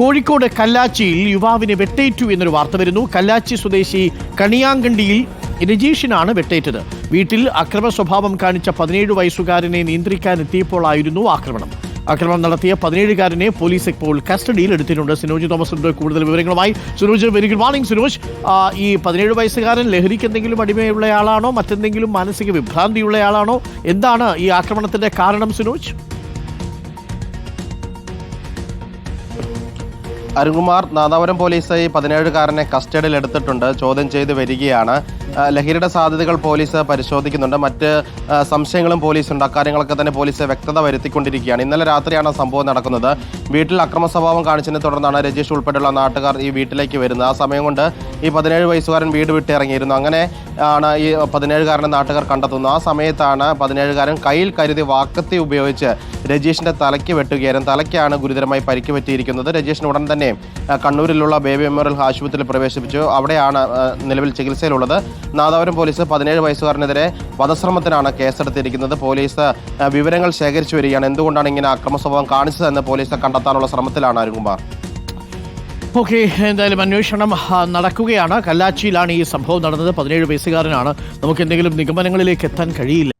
കോഴിക്കോട് കല്ലാച്ചിയിൽ യുവാവിന് വെട്ടേറ്റു എന്നൊരു വാർത്ത വരുന്നു. കല്ലാച്ചി സ്വദേശി കണിയാങ്കണ്ടിയിൽ രജീഷിനാണ് വെട്ടേറ്റത്. വീട്ടിൽ അക്രമ സ്വഭാവം കാണിച്ച 17 വയസ്സുകാരനെ നിയന്ത്രിക്കാനെത്തിയപ്പോഴായിരുന്നു ആക്രമണം. ആക്രമണം നടത്തിയ 17-കാരനെ പോലീസ് ഇപ്പോൾ കസ്റ്റഡിയിൽ എടുത്തിട്ടുണ്ട്. സിനോജ് തോമസ് ഉണ്ട് കൂടുതൽ വിവരങ്ങളുമായി. Sinoj, very good morning Sinoj. ഈ 17 വയസ്സുകാരൻ ലഹരിക്ക് എന്തെങ്കിലും അടിമയുള്ളയാളാണോ, മറ്റെന്തെങ്കിലും മാനസിക വിഭ്രാന്തിയുള്ളയാളാണോ? എന്താണ് ഈ ആക്രമണത്തിന്റെ കാരണം സിനോജ്? അരുൺകുമാർ, നാദാപുരം പോലീസ് ഈ 17-കാരനെ കസ്റ്റഡിയിൽ എടുത്തിട്ടുണ്ട്. ചോദ്യം ചെയ്ത് വരികയാണ്. ലഹരിയുടെ സാധ്യതകൾ പോലീസ് പരിശോധിക്കുന്നുണ്ട്. മറ്റ് സംശയങ്ങളും പോലീസുണ്ട്. അക്കാര്യങ്ങളൊക്കെ തന്നെ പോലീസ് വ്യക്തത വരുത്തിക്കൊണ്ടിരിക്കുകയാണ്. ഇന്നലെ രാത്രിയാണ് സംഭവം നടക്കുന്നത്. വീട്ടിൽ അക്രമ സ്വഭാവം കാണിച്ചതിനെ തുടർന്നാണ് രജീഷ് ഉൾപ്പെടെയുള്ള നാട്ടുകാർ ഈ വീട്ടിലേക്ക് വരുന്നത്. ആ സമയം കൊണ്ട് ഈ 17 വയസ്സുകാരൻ വീട് വിട്ടിറങ്ങിയിരുന്നു. അങ്ങനെ ആണ് ഈ 17-കാരനെ നാട്ടുകാർ കണ്ടെത്തുന്നത്. ആ സമയത്താണ് 17-കാരൻ കയ്യിൽ കരുതി വാക്കത്തി ഉപയോഗിച്ച് രജീഷിന്റെ തലയ്ക്ക് വെട്ടുകയായിരുന്നു. തലയ്ക്കാണ് ഗുരുതരമായി പരിക്ക് പറ്റിയിരിക്കുന്നത്. രജീഷിന് ഉടൻ തന്നെ കണ്ണൂരിലുള്ള ബേബി മെമ്മോറിയൽ ആശുപത്രിയിൽ പ്രവേശിപ്പിച്ചു. അവിടെയാണ് നിലവിൽ ചികിത്സയിലുള്ളത്. നാദാപുരം പോലീസ് 17 വയസ്സുകാരനെതിരെ വധശ്രമത്തിനാണ് കേസെടുത്തിരിക്കുന്നത്. പോലീസ് വിവരങ്ങൾ ശേഖരിച്ചു വരികയാണ്. എന്തുകൊണ്ടാണ് ഇങ്ങനെ അക്രമ സ്വഭാവം കാണിച്ചതെന്ന് പോലീസ് കണ്ടെത്താനുള്ള ശ്രമത്തിലാണ് അരുൺകുമാർ. ഓക്കെ, എന്തായാലും അന്വേഷണം നടക്കുകയാണ്. കല്ലാച്ചിയിലാണ് ഈ സംഭവം നടന്നത്. 17 വയസ്സുകാരനാണ്. നമുക്ക് എന്തെങ്കിലും നിഗമനങ്ങളിലേക്ക് എത്താൻ കഴിയില്ല.